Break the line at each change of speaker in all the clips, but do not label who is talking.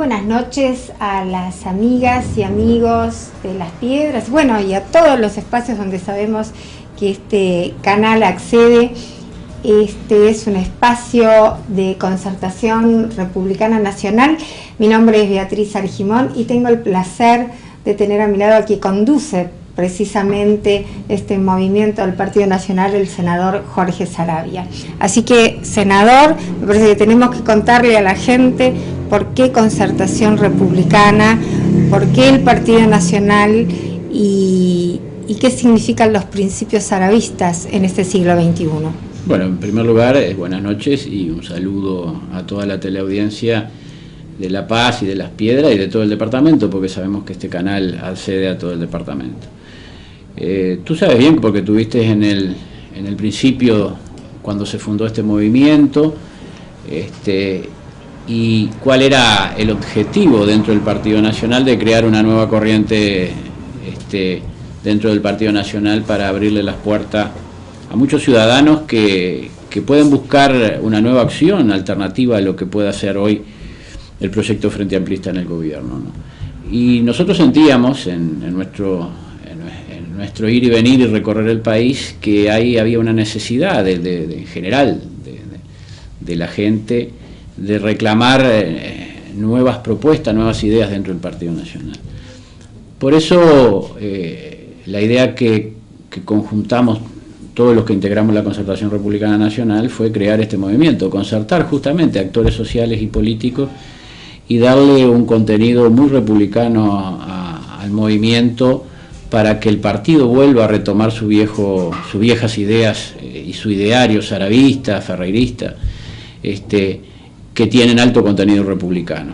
buenas noches a las amigas y amigos de Las Piedras, bueno, y a todos los espacios donde sabemos que este canal accede. Este es un espacio de Concertación Republicana Nacional. Mi nombre es Beatriz Argimón y tengo el placer de tener a mi lado a quien conduce precisamente este movimiento del Partido Nacional, el senador Jorge Saravia. Así que, senador, me parece que tenemos que contarle a la gente por qué Concertación Republicana, por qué el Partido Nacional y qué significan los principios saravistas en este siglo XXI.
Bueno, en primer lugar, buenas noches y un saludo a toda la teleaudiencia de La Paz y de Las Piedras y de todo el departamento, porque sabemos que este canal accede a todo el departamento. Tú sabes bien, porque tuviste en el principio, cuando se fundó este movimiento, y cuál era el objetivo dentro del Partido Nacional de crear una nueva corriente dentro del Partido Nacional para abrirle las puertas a muchos ciudadanos que pueden buscar una nueva acción alternativa a lo que pueda hacer hoy el proyecto Frente Amplista en el gobierno, ¿no? Y nosotros sentíamos en nuestro ir y venir y recorrer el país que ahí había una necesidad en general de la gente de reclamar nuevas propuestas, nuevas ideas dentro del Partido Nacional. Por eso la idea que conjuntamos todos los que integramos la Concertación Republicana Nacional fue crear este movimiento, concertar justamente actores sociales y políticos y darle un contenido muy republicano al movimiento para que el partido vuelva a retomar sus viejas ideas y su ideario saravista, ferreirista, que tienen alto contenido republicano.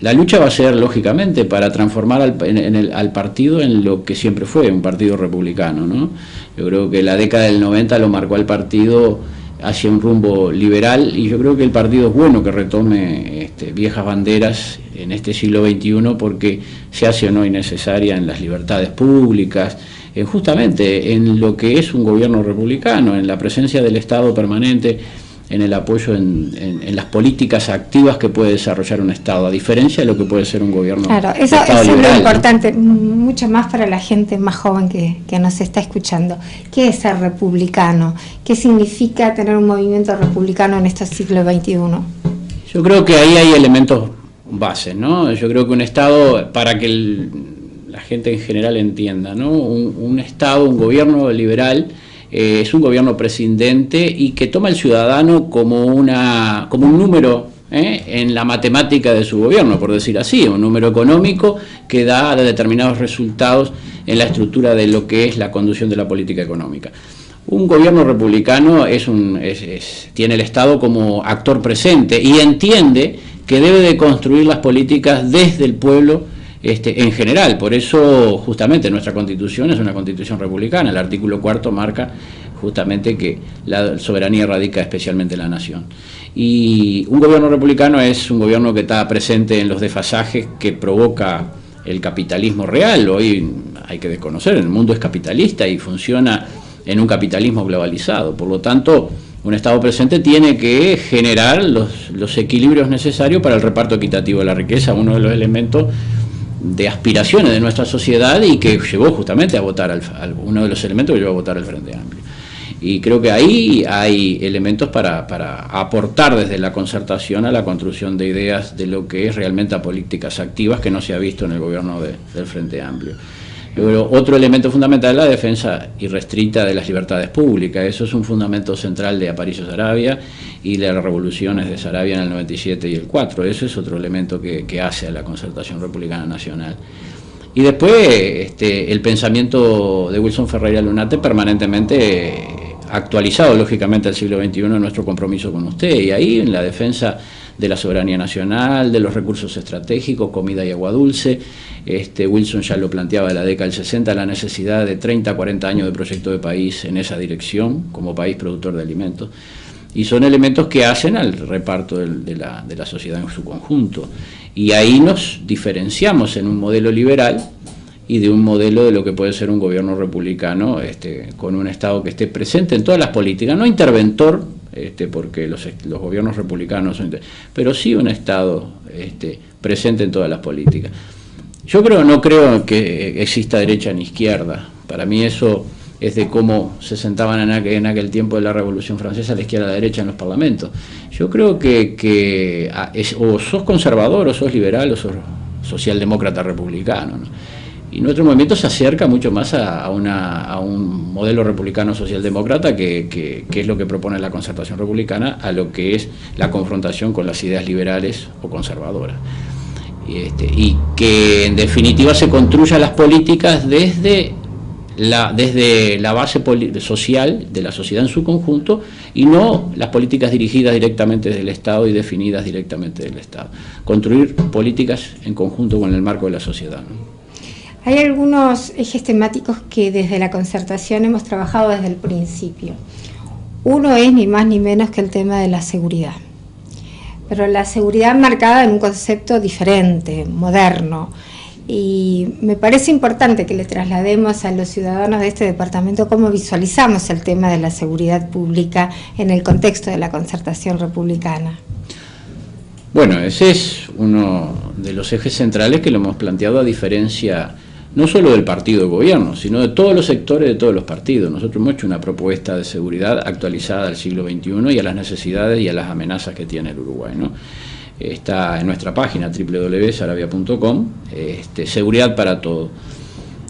La lucha va a ser, lógicamente, para transformar al partido en lo que siempre fue, un partido republicano, ¿no? Yo creo que la década del 90 lo marcó al partido hacia un rumbo liberal, y yo creo que el partido es bueno que retome viejas banderas en este siglo XXI, porque se hace o no innecesaria en las libertades públicas, justamente en lo que es un gobierno republicano, en la presencia del Estado permanente, en el apoyo en las políticas activas que puede desarrollar un Estado, a diferencia de lo que puede ser un gobierno.
Claro, eso es lo importante, mucho más para la gente más joven que nos está escuchando. ¿Qué es ser republicano? ¿Qué significa tener un movimiento republicano en este siglo XXI?
Yo creo que ahí hay elementos bases, ¿no? Yo creo que un Estado, para que la gente en general entienda, ¿no? Un Estado, un gobierno liberal, es un gobierno prescindente y que toma al ciudadano como un número en la matemática de su gobierno, por decir así, un número económico que da determinados resultados en la estructura de lo que es la conducción de la política económica. Un gobierno republicano tiene el Estado como actor presente y entiende que debe de construir las políticas desde el pueblo en general. Por eso justamente nuestra Constitución es una Constitución republicana. El artículo 4 marca justamente que la soberanía radica especialmente en la nación. Y un gobierno republicano es un gobierno que está presente en los desfasajes que provoca el capitalismo real. Hoy hay que desconocer, el mundo es capitalista y funciona en un capitalismo globalizado. Por lo tanto, un Estado presente tiene que generar los equilibrios necesarios para el reparto equitativo de la riqueza, uno de los elementos de aspiraciones de nuestra sociedad y que llevó justamente a votar uno de los elementos que llevó a votar el Frente Amplio. Y creo que ahí hay elementos para aportar desde la concertación a la construcción de ideas de lo que es realmente a políticas activas que no se ha visto en el gobierno del Frente Amplio. Luego, otro elemento fundamental es la defensa irrestricta de las libertades públicas. Eso es un fundamento central de Aparicio Saravia y de las revoluciones de Saravia en el 97 y el 4. Eso es otro elemento que hace a la Concertación Republicana Nacional. Y después el pensamiento de Wilson Ferreira Lunate permanentemente actualizado, lógicamente, al siglo XXI, en nuestro compromiso con usted. Y ahí en la defensa de la soberanía nacional, de los recursos estratégicos, comida y agua dulce. Wilson ya lo planteaba en la década del 60, la necesidad de 30, 40 años de proyecto de país en esa dirección, como país productor de alimentos. Y son elementos que hacen al reparto de la sociedad en su conjunto. Y ahí nos diferenciamos en un modelo liberal y de un modelo de lo que puede ser un gobierno republicano, con un Estado que esté presente en todas las políticas, no interventor, porque los gobiernos republicanos son, pero sí un Estado presente en todas las políticas. Yo no creo que exista derecha ni izquierda. Para mí eso es de cómo se sentaban en aquel tiempo de la Revolución Francesa, la izquierda y la derecha en los parlamentos. Yo creo que o sos conservador, o sos liberal, o sos socialdemócrata republicano, ¿no? Y nuestro movimiento se acerca mucho más a un modelo republicano socialdemócrata que es lo que propone la Concertación Republicana, a lo que es la confrontación con las ideas liberales o conservadoras. Y que en definitiva se construyan las políticas desde la base social de la sociedad en su conjunto, y no las políticas dirigidas directamente desde el Estado y definidas directamente del Estado. Construir políticas en conjunto con el marco de la sociedad, ¿no?
Hay algunos ejes temáticos que desde la Concertación hemos trabajado desde el principio. Uno es ni más ni menos que el tema de la seguridad, pero la seguridad marcada en un concepto diferente, moderno. Y me parece importante que le traslademos a los ciudadanos de este departamento cómo visualizamos el tema de la seguridad pública en el contexto de la Concertación Republicana.
Bueno, ese es uno de los ejes centrales que lo hemos planteado, a diferencia no solo del partido de gobierno, sino de todos los sectores de todos los partidos. Nosotros hemos hecho una propuesta de seguridad actualizada al siglo XXI y a las necesidades y a las amenazas que tiene el Uruguay, ¿no? Está en nuestra página www.sarabia.com, seguridad para todo.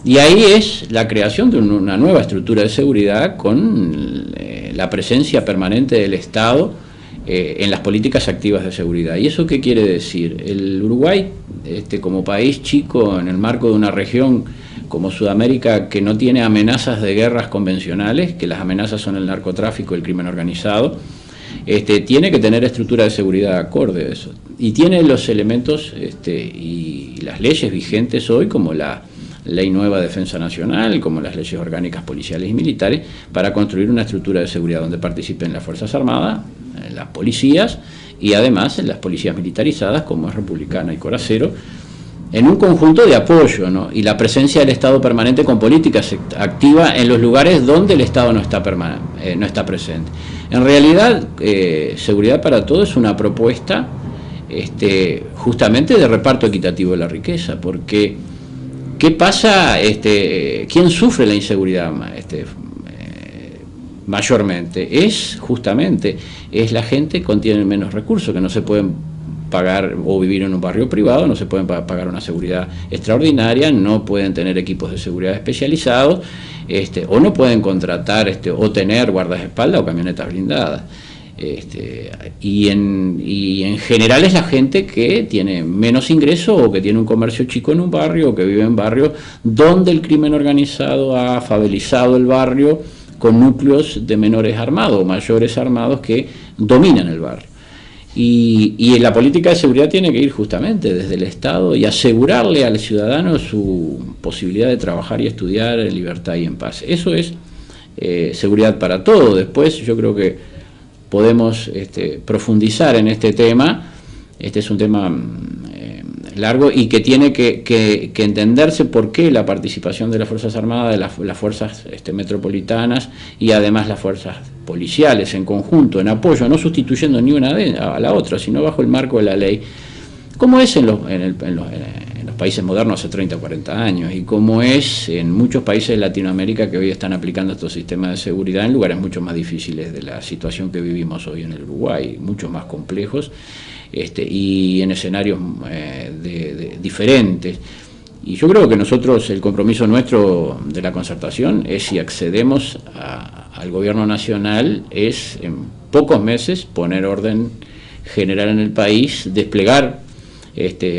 Y ahí es la creación de una nueva estructura de seguridad con la presencia permanente del Estado en las políticas activas de seguridad. ¿Y eso qué quiere decir? El Uruguay, como país chico en el marco de una región como Sudamérica, que no tiene amenazas de guerras convencionales, que las amenazas son el narcotráfico y el crimen organizado, tiene que tener estructura de seguridad acorde a eso. Y tiene los elementos y las leyes vigentes hoy, como la Ley Nueva de Defensa Nacional, como las leyes orgánicas policiales y militares, para construir una estructura de seguridad donde participen las Fuerzas Armadas, las policías y además las policías militarizadas, como es Republicana y Coracero, en un conjunto de apoyo, ¿no? Y la presencia del Estado permanente con políticas activas en los lugares donde el Estado no está presente. En realidad, Seguridad para Todos es una propuesta justamente de reparto equitativo de la riqueza, porque ¿qué pasa? ¿Quién sufre la inseguridad mayormente? Es la gente que tiene menos recursos, que no se pueden pagar o vivir en un barrio privado, no se pueden pagar una seguridad extraordinaria, no pueden tener equipos de seguridad especializados, o no pueden contratar o tener guardaespaldas o camionetas blindadas. Y en general es la gente que tiene menos ingresos o que tiene un comercio chico en un barrio o que vive en barrios donde el crimen organizado ha favelizado el barrio con núcleos de menores armados o mayores armados que dominan el barrio. Y la política de seguridad tiene que ir justamente desde el Estado y asegurarle al ciudadano su posibilidad de trabajar y estudiar en libertad y en paz. Eso es seguridad para todo. Después yo creo que podemos profundizar en este tema. Este es un tema largo y que tiene que entenderse por qué la participación de las Fuerzas Armadas, de las fuerzas metropolitanas y además las fuerzas policiales en conjunto, en apoyo, no sustituyendo ni una a la otra, sino bajo el marco de la ley, como es en los países modernos hace 30 o 40 años y como es en muchos países de Latinoamérica que hoy están aplicando estos sistemas de seguridad en lugares mucho más difíciles de la situación que vivimos hoy en el Uruguay, mucho más complejos y en escenarios diferentes. Y yo creo que nosotros, el compromiso nuestro de la Concertación es, si accedemos al gobierno nacional, es en pocos meses poner orden general en el país, desplegar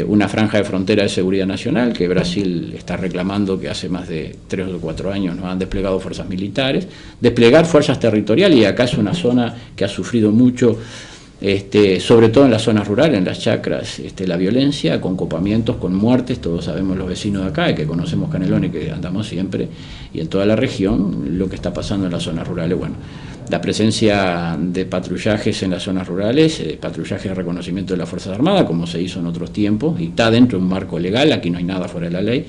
una franja de frontera de seguridad nacional, que Brasil está reclamando, que hace más de 3 o 4 años no han desplegado fuerzas militares, desplegar fuerzas territoriales, y acá es una zona que ha sufrido mucho, sobre todo en las zonas rurales, en las chacras, la violencia, con copamientos, con muertes. Todos sabemos, los vecinos de acá, que conocemos Canelones, que andamos siempre, y en toda la región, lo que está pasando en las zonas rurales. Bueno, la presencia de patrullajes en las zonas rurales, patrullajes de reconocimiento de las Fuerzas Armadas, como se hizo en otros tiempos, y está dentro de un marco legal, aquí no hay nada fuera de la ley,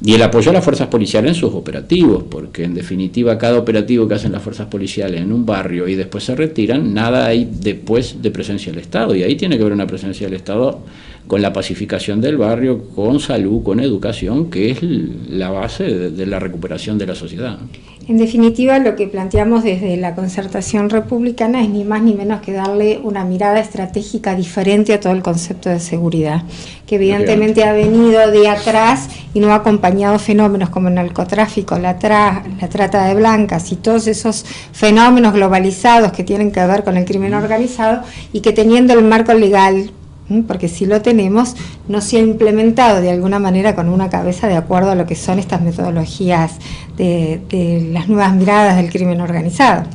y el apoyo a las fuerzas policiales en sus operativos, porque en definitiva cada operativo que hacen las fuerzas policiales en un barrio y después se retiran, nada hay después de presencia del Estado, y ahí tiene que haber una presencia del Estado con la pacificación del barrio, con salud, con educación, que es la base de la recuperación de la sociedad.
En definitiva, lo que planteamos desde la concertación republicana es ni más ni menos que darle una mirada estratégica diferente a todo el concepto de seguridad, que evidentemente ha venido de atrás y no ha acompañado fenómenos como el narcotráfico, la trata de blancas y todos esos fenómenos globalizados que tienen que ver con el crimen organizado, y que teniendo el marco legal, porque si lo tenemos, no se ha implementado de alguna manera con una cabeza de acuerdo a lo que son estas metodologías de las nuevas miradas del crimen organizado.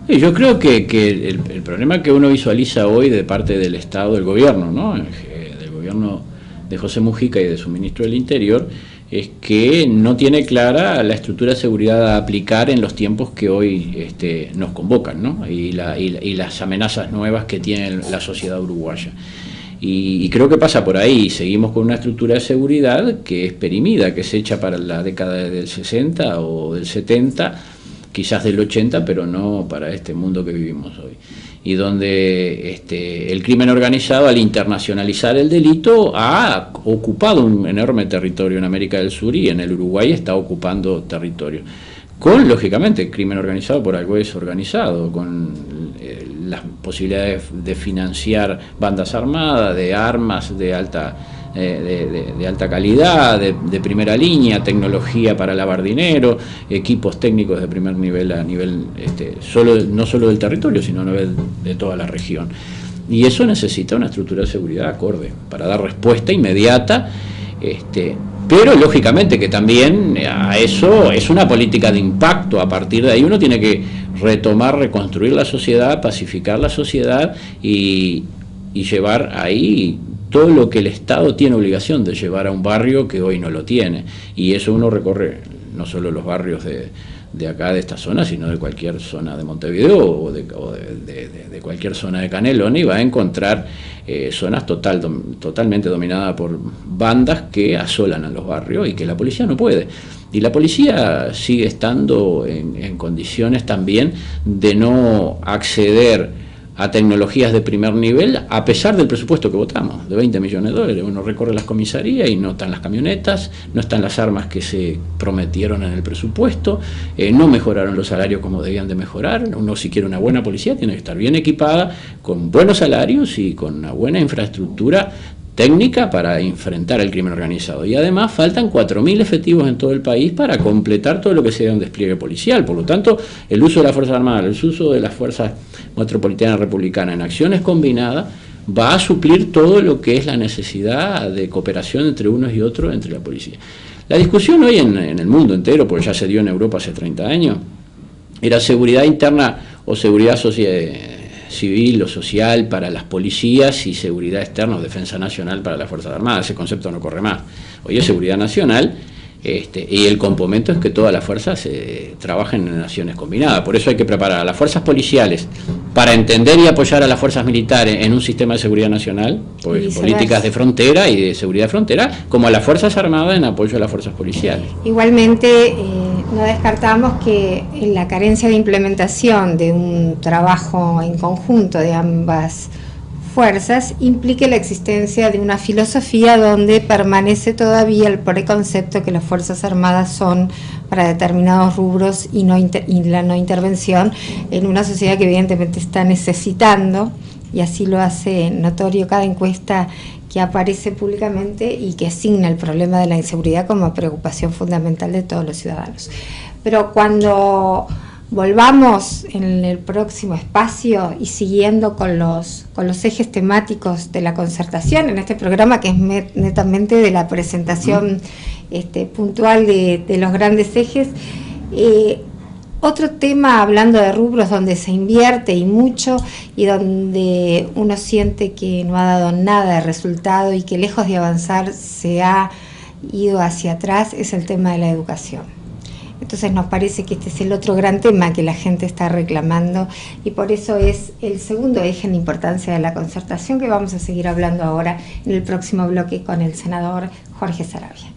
Sí, yo creo que el problema que uno visualiza hoy de parte del Estado, del gobierno, ¿no? Del gobierno de José Mujica y de su ministro del Interior, es que no tiene clara la estructura de seguridad a aplicar en los tiempos que hoy nos convocan, ¿no? Y las amenazas nuevas que tiene la sociedad uruguaya. Y creo que pasa por ahí. Seguimos con una estructura de seguridad que es perimida, que es hecha para la década del 60 o del 70, quizás del 80, pero no para este mundo que vivimos hoy. Y donde el crimen organizado, al internacionalizar el delito, ha ocupado un enorme territorio en América del Sur, y en el Uruguay está ocupando territorio. Con, lógicamente, el crimen organizado por algo es organizado, con las posibilidades de financiar bandas armadas, de armas de alta calidad, de primera línea, tecnología para lavar dinero, equipos técnicos de primer nivel a nivel no solo del territorio, sino a nivel de toda la región. Y eso necesita una estructura de seguridad acorde para dar respuesta inmediata, pero lógicamente que también a eso es una política de impacto. A partir de ahí uno tiene que retomar, reconstruir la sociedad, pacificar la sociedad y llevar ahí todo lo que el Estado tiene obligación de llevar a un barrio que hoy no lo tiene. Y eso uno recorre no solo los barrios de acá, de esta zona, sino de cualquier zona de Montevideo o de cualquier zona de Canelones, y va a encontrar zonas totalmente dominadas por bandas que asolan a los barrios y que la policía no puede. Y la policía sigue estando en condiciones también de no acceder a tecnologías de primer nivel, a pesar del presupuesto que votamos, de 20 millones de dólares. Uno recorre las comisarías y no están las camionetas, no están las armas que se prometieron en el presupuesto, no mejoraron los salarios como debían de mejorar. Uno, si quiere una buena policía, tiene que estar bien equipada, con buenos salarios y con una buena infraestructura técnica para enfrentar el crimen organizado. Y además faltan 4.000 efectivos en todo el país para completar todo lo que sea un despliegue policial. Por lo tanto, el uso de las Fuerzas Armadas, el uso de las Fuerzas Metropolitanas Republicanas en acciones combinadas va a suplir todo lo que es la necesidad de cooperación entre unos y otros, entre la policía. La discusión hoy en el mundo entero, porque ya se dio en Europa hace 30 años, era seguridad interna o seguridad civil o social para las policías y seguridad externa o defensa nacional para las Fuerzas Armadas. Ese concepto no corre más. Hoy es seguridad nacional, y el complemento es que todas las fuerzas trabajen en acciones combinadas. Por eso hay que preparar a las fuerzas policiales para entender y apoyar a las fuerzas militares en un sistema de seguridad nacional, pues políticas de frontera y de seguridad de frontera, como a las Fuerzas Armadas en apoyo a las fuerzas policiales.
Igualmente, no descartamos que la carencia de implementación de un trabajo en conjunto de ambas fuerzas implique la existencia de una filosofía donde permanece todavía el preconcepto que las Fuerzas Armadas son para determinados rubros y la no intervención en una sociedad que evidentemente está necesitando, y así lo hace notorio cada encuesta que aparece públicamente y que asigna el problema de la inseguridad como preocupación fundamental de todos los ciudadanos. Pero cuando volvamos en el próximo espacio y siguiendo con los ejes temáticos de la concertación, en este programa que es netamente de la presentación puntual de los grandes ejes, otro tema, hablando de rubros donde se invierte y mucho y donde uno siente que no ha dado nada de resultado y que lejos de avanzar se ha ido hacia atrás, es el tema de la educación. Entonces nos parece que este es el otro gran tema que la gente está reclamando, y por eso es el segundo eje en importancia de la concertación, que vamos a seguir hablando ahora en el próximo bloque con el senador Jorge Saravia.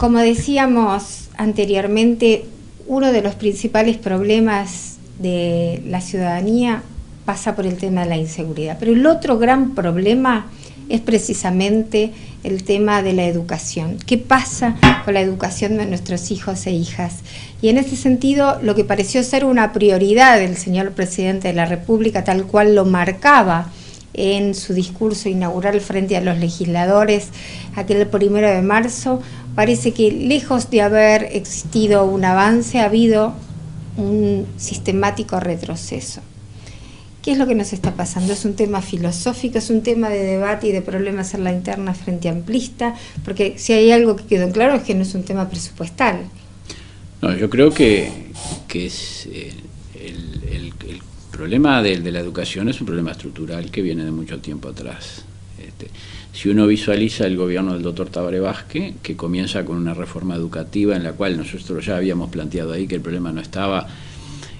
como decíamos anteriormente, uno de los principales problemas de la ciudadanía pasa por el tema de la inseguridad, pero el otro gran problema es precisamente el tema de la educación. ¿Qué pasa con la educación de nuestros hijos e hijas? Y en ese sentido, lo que pareció ser una prioridad del señor presidente de la República, tal cual lo marcaba en su discurso inaugural frente a los legisladores aquel 1 de marzo, parece que lejos de haber existido un avance, ha habido un sistemático retroceso. ¿Qué es lo que nos está pasando? ¿Es un tema filosófico, es un tema de debate y de problemas en la interna frente amplista? Porque si hay algo que quedó claro es que no es un tema presupuestal.
No, yo creo que es, el problema de la educación es un problema estructural que viene de mucho tiempo atrás. Si uno visualiza el gobierno del doctor Tabaré Vázquez, que comienza con una reforma educativa en la cual nosotros ya habíamos planteado ahí que el problema no estaba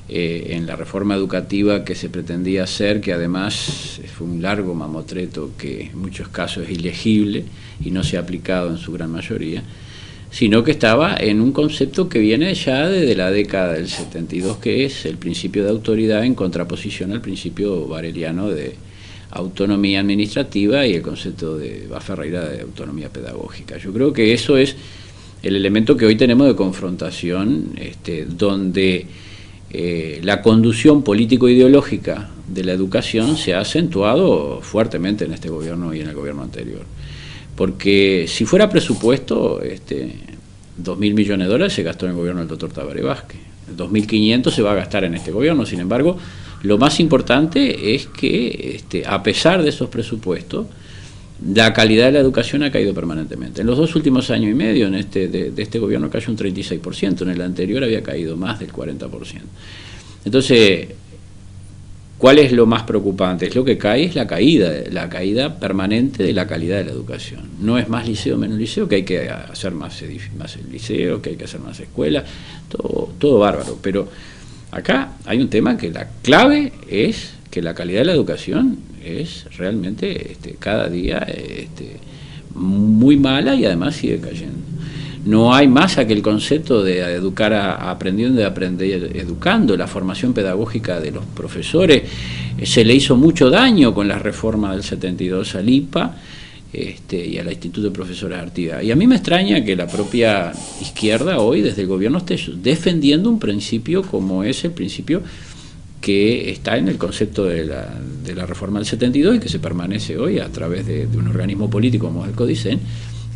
en la reforma educativa que se pretendía hacer, que además fue un largo mamotreto que en muchos casos es ilegible y no se ha aplicado en su gran mayoría, sino que estaba en un concepto que viene ya desde la década del 72, que es el principio de autoridad en contraposición al principio bareliano de autonomía administrativa y el concepto de Ferreira de autonomía pedagógica. Yo creo que eso es el elemento que hoy tenemos de confrontación, donde la conducción político-ideológica de la educación se ha acentuado fuertemente en este gobierno y en el gobierno anterior. Porque si fuera presupuesto, 2.000 millones de dólares se gastó en el gobierno del doctor Tabaré Vázquez. 2.500 se va a gastar en este gobierno. Sin embargo, lo más importante es que, a pesar de esos presupuestos, la calidad de la educación ha caído permanentemente. En los 2 últimos años y medio de este gobierno cayó un 36%, en el anterior había caído más del 40%. Entonces, ¿cuál es lo más preocupante? Lo que cae es la caída permanente de la calidad de la educación. No es más liceo, menos liceo, que hay que hacer más liceo, que hay que hacer más escuelas, todo bárbaro. Pero acá hay un tema que la clave es que la calidad de la educación es realmente cada día muy mala y además sigue cayendo. No hay más aquel concepto de educar aprendiendo, de aprender educando. La formación pedagógica de los profesores se le hizo mucho daño con la reforma del 72 al IPA y al Instituto de Profesores Artigas. Y a mí me extraña que la propia izquierda hoy desde el gobierno esté defendiendo un principio como es el principio que está en el concepto de la reforma del 72 y que se permanece hoy a través de un organismo político como el CODICEN,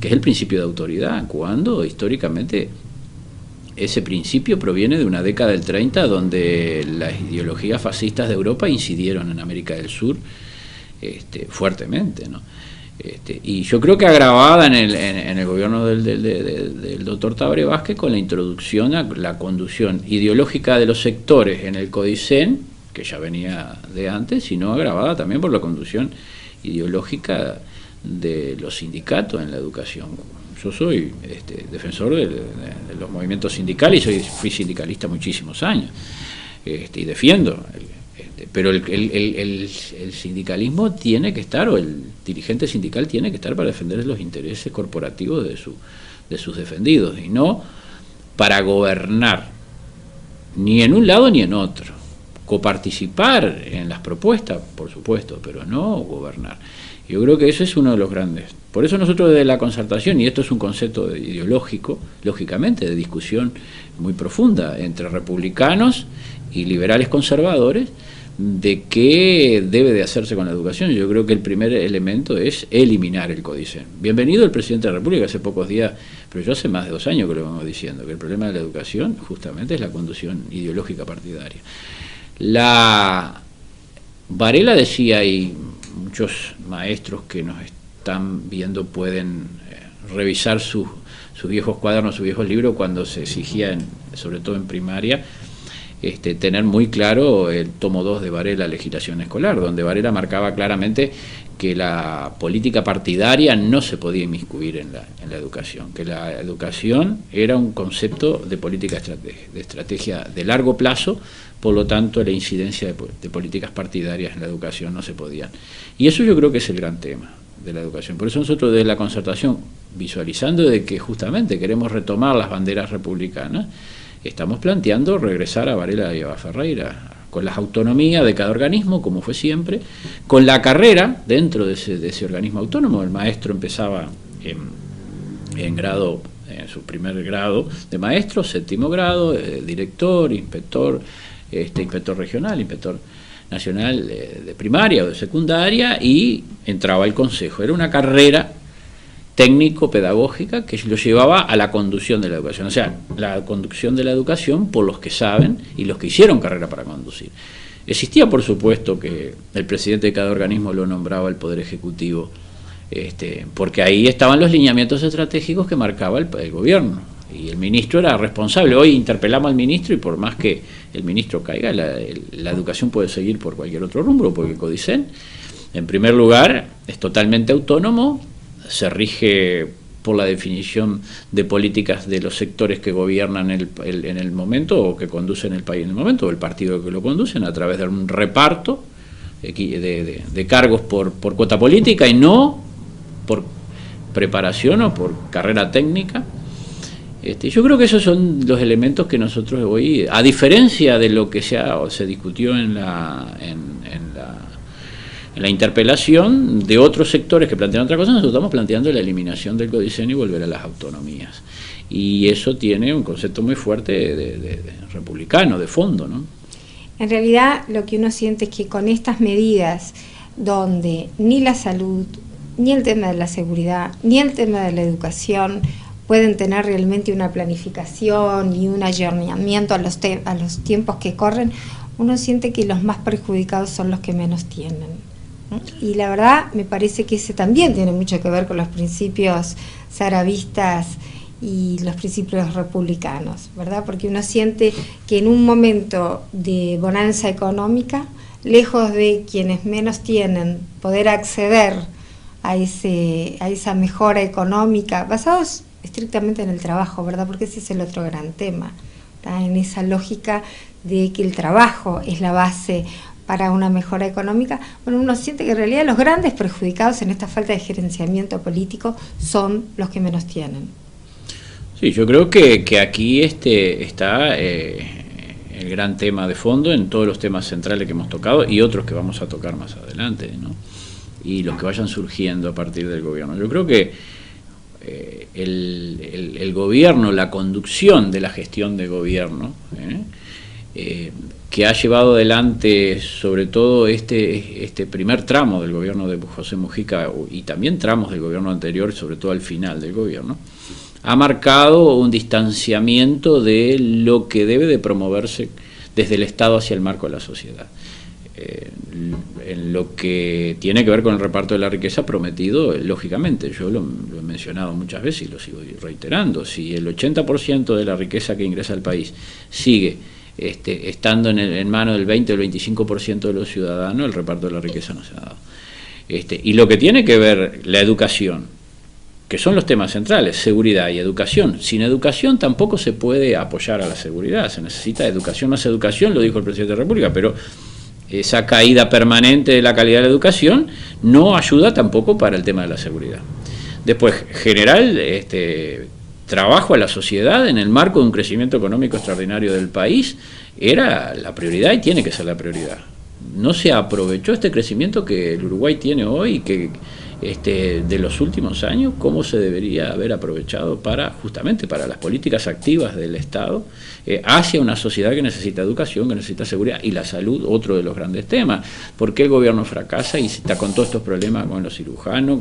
que es el principio de autoridad, cuando históricamente ese principio proviene de una década del 30 donde las ideologías fascistas de Europa incidieron en América del Sur fuertemente, ¿no? Y yo creo que agravada en el gobierno del doctor Tabaré Vázquez con la introducción a la conducción ideológica de los sectores en el CODICEN, que ya venía de antes, sino agravada también por la conducción ideológica de los sindicatos en la educación. Yo soy defensor de los movimientos sindicales y fui sindicalista muchísimos años y defiendo pero el sindicalismo tiene que estar, o el dirigente sindical tiene que estar para defender los intereses corporativos de sus defendidos y no para gobernar ni en un lado ni en otro. Coparticipar en las propuestas, por supuesto, pero no gobernar. Yo creo que ese es uno de los grandes. Por eso nosotros desde la concertación, y esto es un concepto ideológico, lógicamente, de discusión muy profunda entre republicanos y liberales conservadores, de qué debe de hacerse con la educación. Yo creo que el primer elemento es eliminar el CODICEN. Bienvenido el presidente de la República hace pocos días, pero yo hace más de 2 años que lo vamos diciendo, que el problema de la educación justamente es la conducción ideológica partidaria. Varela decía, y muchos maestros que nos están viendo pueden revisar sus viejos cuadernos, sus viejos libros, cuando se exigía, sobre todo en primaria, tener muy claro el tomo 2 de Varela, legislación escolar, donde Varela marcaba claramente que la política partidaria no se podía inmiscuir en la educación, que la educación era un concepto de política de estrategia de largo plazo, por lo tanto la incidencia de políticas partidarias en la educación no se podían. Y eso yo creo que es el gran tema. de la educación. Por eso nosotros desde la Concertación, visualizando de que justamente queremos retomar las banderas republicanas, estamos planteando regresar a Varela y a Ferreira, con las autonomías de cada organismo, como fue siempre, con la carrera dentro de ese organismo autónomo. El maestro empezaba en grado, en su primer grado de maestro, séptimo grado, director, inspector, inspector regional, inspector nacional de primaria o de secundaria, y entraba al consejo. Era una carrera técnico-pedagógica que lo llevaba a la conducción de la educación, o sea, la conducción de la educación por los que saben y los que hicieron carrera para conducir. Existía, por supuesto, que el presidente de cada organismo lo nombraba el Poder Ejecutivo, porque ahí estaban los lineamientos estratégicos que marcaba el gobierno, y el ministro era responsable. Hoy interpelamos al ministro y por más que el ministro caiga, la educación puede seguir por cualquier otro rumbo, porque el CODICEN, en primer lugar, es totalmente autónomo, se rige por la definición de políticas de los sectores que gobiernan en el momento o que conducen el país en el momento, o el partido que lo conducen, a través de un reparto de cargos por cuota política y no por preparación o por carrera técnica. Yo creo que esos son los elementos que nosotros hoy, a diferencia de lo que se discutió en la interpelación de otros sectores que plantean otra cosa, nosotros estamos planteando la eliminación del CODICEN y volver a las autonomías. Y eso tiene un concepto muy fuerte de republicano, de fondo, ¿no?
En realidad lo que uno siente es que con estas medidas, donde ni la salud, ni el tema de la seguridad, ni el tema de la educación pueden tener realmente una planificación y un ayornamiento a los tiempos que corren, uno siente que los más perjudicados son los que menos tienen. Y la verdad me parece que ese también tiene mucho que ver con los principios saharavistas y los principios republicanos, ¿verdad? Porque uno siente que en un momento de bonanza económica, lejos de quienes menos tienen poder acceder a esa mejora económica, basados estrictamente en el trabajo, ¿verdad? Porque ese es el otro gran tema, ¿verdad? En esa lógica de que el trabajo es la base para una mejora económica, bueno, uno siente que en realidad los grandes perjudicados en esta falta de gerenciamiento político son los que menos tienen.
Sí, yo creo que aquí está el gran tema de fondo en todos los temas centrales que hemos tocado y otros que vamos a tocar más adelante, ¿no? Y los que vayan surgiendo a partir del gobierno. Yo creo que el gobierno, la conducción de la gestión de gobierno, que ha llevado adelante sobre todo este primer tramo del gobierno de José Mujica y también tramos del gobierno anterior, sobre todo al final del gobierno, ha marcado un distanciamiento de lo que debe de promoverse desde el Estado hacia el marco de la sociedad. En lo que tiene que ver con el reparto de la riqueza prometido, lógicamente, yo lo he mencionado muchas veces y lo sigo reiterando, si el 80% de la riqueza que ingresa al país sigue estando en manos del 20 o el 25% de los ciudadanos, el reparto de la riqueza no se ha dado. Y lo que tiene que ver la educación, que son los temas centrales, seguridad y educación. Sin educación tampoco se puede apoyar a la seguridad, se necesita educación más educación, lo dijo el presidente de la República, pero esa caída permanente de la calidad de la educación no ayuda tampoco para el tema de la seguridad. Después, generar trabajo a la sociedad en el marco de un crecimiento económico extraordinario del país era la prioridad y tiene que ser la prioridad. No se aprovechó este crecimiento que el Uruguay tiene hoy y que de los últimos años, cómo se debería haber aprovechado justamente para las políticas activas del Estado hacia una sociedad que necesita educación, que necesita seguridad y la salud, otro de los grandes temas. ¿Por qué el gobierno fracasa y está con todos estos problemas con los cirujanos?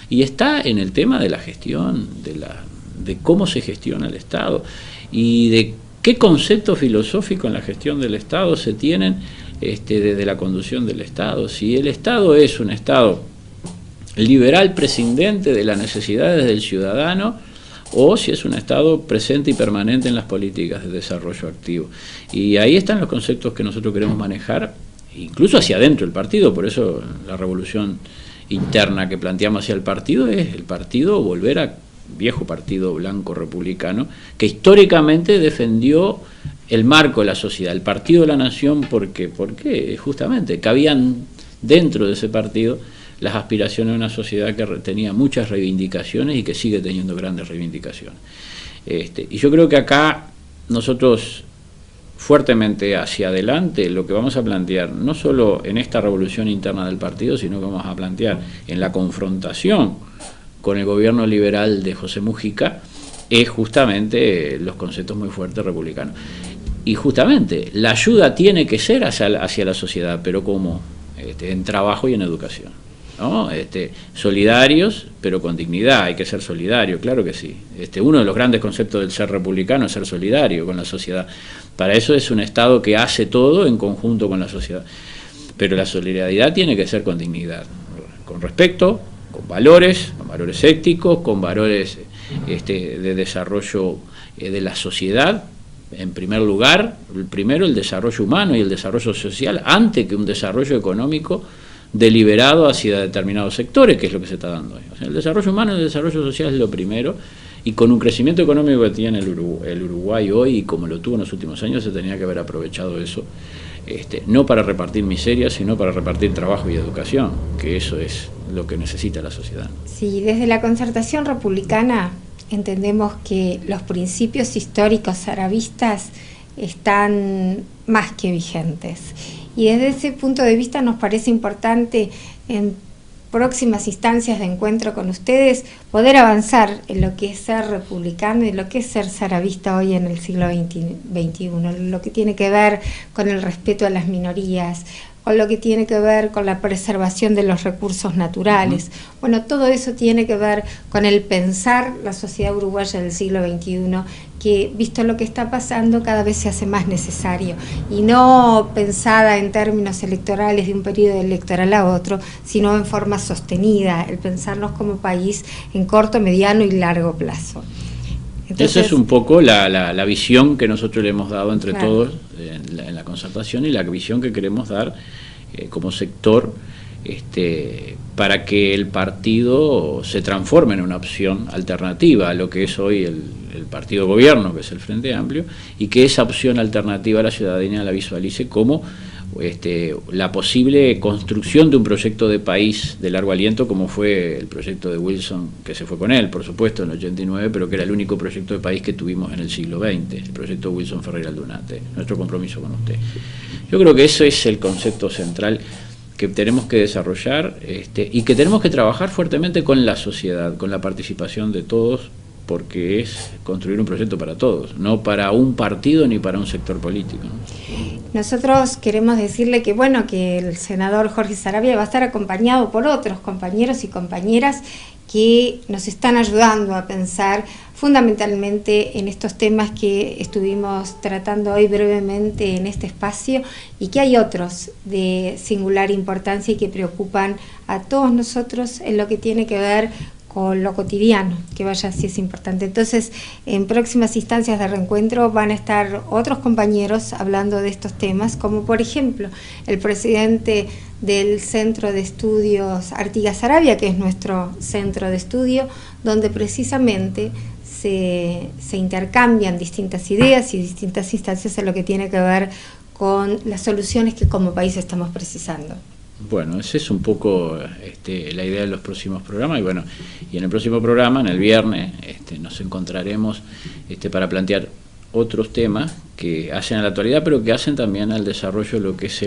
Y está en el tema de la gestión, de cómo se gestiona el Estado y de qué concepto filosófico en la gestión del Estado se tienen desde la conducción del Estado. Si el Estado es un Estado liberal prescindente de las necesidades del ciudadano o si es un Estado presente y permanente en las políticas de desarrollo activo. Y ahí están los conceptos que nosotros queremos manejar, incluso hacia adentro del partido. Por eso la revolución interna que planteamos hacia el partido es el partido volver a viejo partido blanco republicano que históricamente defendió el marco de la sociedad, el partido de la nación, porque justamente cabían dentro de ese partido las aspiraciones de una sociedad que tenía muchas reivindicaciones y que sigue teniendo grandes reivindicaciones. Y yo creo que acá nosotros fuertemente hacia adelante lo que vamos a plantear, no solo en esta revolución interna del partido, sino que vamos a plantear en la confrontación con el gobierno liberal de José Mujica, es justamente los conceptos muy fuertes republicanos. Y justamente la ayuda tiene que ser hacia la sociedad, pero ¿cómo? En trabajo y en educación, ¿no? Solidarios, pero con dignidad. Hay que ser solidario, claro que sí. Uno de los grandes conceptos del ser republicano es ser solidario con la sociedad. Para eso es un Estado que hace todo en conjunto con la sociedad. Pero la solidaridad tiene que ser con dignidad, con respeto, con valores éticos, con valores de desarrollo de la sociedad. En primer lugar, el desarrollo humano y el desarrollo social, antes que un desarrollo económico deliberado hacia determinados sectores, que es lo que se está dando hoy. O sea, el desarrollo humano y el desarrollo social es lo primero, y con un crecimiento económico que tiene el Uruguay hoy, y como lo tuvo en los últimos años, se tenía que haber aprovechado eso, no para repartir miseria, sino para repartir trabajo y educación, que eso es lo que necesita la sociedad.
Sí, desde la Concertación Republicana entendemos que los principios históricos sarabistas están más que vigentes. Y desde ese punto de vista nos parece importante en próximas instancias de encuentro con ustedes poder avanzar en lo que es ser republicano y lo que es ser sarabista hoy en el siglo XXI, lo que tiene que ver con el respeto a las minorías, con lo que tiene que ver con la preservación de los recursos naturales. Bueno, todo eso tiene que ver con el pensar la sociedad uruguaya del siglo XXI, que visto lo que está pasando cada vez se hace más necesario, y no pensada en términos electorales de un periodo electoral a otro, sino en forma sostenida, el pensarnos como país en corto, mediano y largo plazo. Entonces,
esa es un poco la visión que nosotros le hemos dado entre todos en la concertación, y la visión que queremos dar como sector, para que el partido se transforme en una opción alternativa a lo que es hoy el partido gobierno, que es el Frente Amplio, y que esa opción alternativa a la ciudadanía la visualice como la posible construcción de un proyecto de país de largo aliento, como fue el proyecto de Wilson, que se fue con él, por supuesto, en el 89, pero que era el único proyecto de país que tuvimos en el siglo XX, el proyecto Wilson Ferreira Aldunate, nuestro compromiso con usted. Yo creo que eso es el concepto central que tenemos que desarrollar, y que tenemos que trabajar fuertemente con la sociedad, con la participación de todos, porque es construir un proyecto para todos, no para un partido ni para un sector político, ¿no?
Nosotros queremos decirle que bueno, que el senador Jorge Saravia va a estar acompañado por otros compañeros y compañeras que nos están ayudando a pensar fundamentalmente en estos temas que estuvimos tratando hoy brevemente en este espacio, y que hay otros de singular importancia y que preocupan a todos nosotros en lo que tiene que ver con lo cotidiano, que vaya si es importante. Entonces, en próximas instancias de reencuentro van a estar otros compañeros hablando de estos temas, como por ejemplo el presidente del Centro de Estudios Artigas Saravia, que es nuestro centro de estudio, donde precisamente se intercambian distintas ideas y distintas instancias en lo que tiene que ver con las soluciones que como país estamos precisando.
Bueno, esa es un poco la idea de los próximos programas, y bueno, y en el próximo programa, en el viernes, nos encontraremos para plantear otros temas que hacen a la actualidad, pero que hacen también al desarrollo de lo que es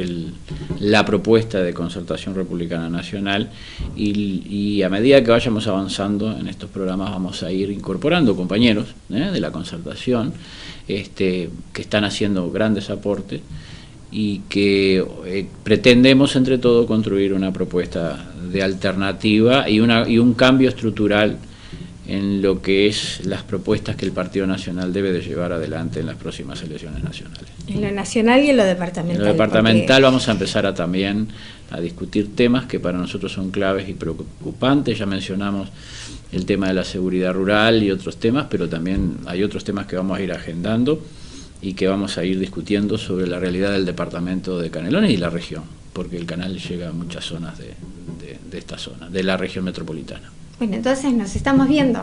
la propuesta de Concertación Republicana Nacional, y a medida que vayamos avanzando en estos programas vamos a ir incorporando compañeros de la Concertación que están haciendo grandes aportes, y que pretendemos entre todo construir una propuesta de alternativa y un cambio estructural en lo que es las propuestas que el Partido Nacional debe de llevar adelante en las próximas elecciones nacionales.
En lo nacional y en lo departamental.
En lo departamental vamos a empezar también a discutir temas que para nosotros son claves y preocupantes. Ya mencionamos el tema de la seguridad rural y otros temas, pero también hay otros temas que vamos a ir agendando y que vamos a ir discutiendo sobre la realidad del departamento de Canelones y la región, porque el canal llega a muchas zonas de esta zona, de la región metropolitana.
Bueno, entonces nos estamos viendo.